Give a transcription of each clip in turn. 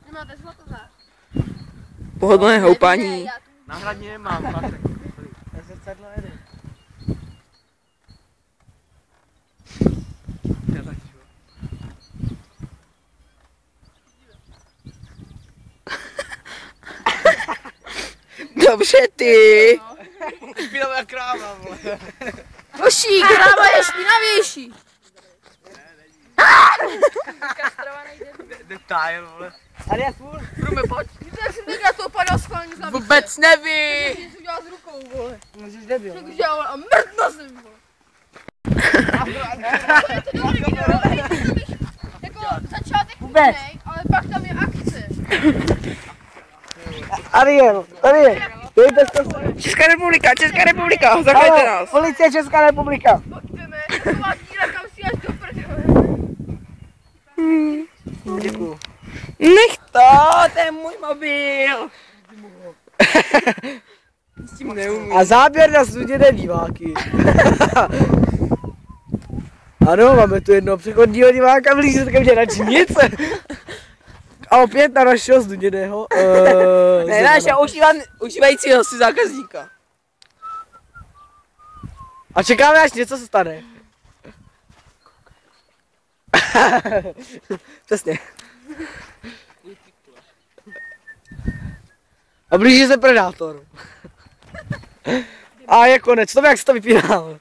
Nemáte zlato. Pohodlné houpání. Na hradně nemám, pasek. Zrcadlo jede. Dobře ty. Špinavá kráva, vole. Hoší, kráva je špinavější. Detail, vole. Tady je svůj. Průme, pojď. Víte, jak jsem tenkrát to upadal schválně z lavice. Vůbec neví. Něco udělal s rukou, vole. Můžeš debil. Tak udělal a mrtno jsem, vole. To je to dobrý video, hej, to bych, jako začátek půjnej, ale pak tam je akce. Ariel, dejte to. Česká republika, zachrajte nás. Policie Česká republika. Pojďme, taková díra, kam si až do prdele. Děkuju. Nech to je můj mobil. S tím neumím. A záběr na studené diváky. Ano, máme tu jednoho přechodního diváka, blíže se ke mně na činice. A opět na našeho zduněného. Ne, našeho užívajícího si zákazníka. A čekáme, až něco se stane. Přesně. A blíží se predátor. A je konec, to jak se to vypínal.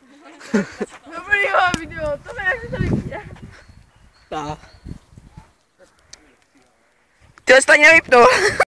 Dobrý video, to je jak se to vypíje. Tak. Ty jsi to nevypnul.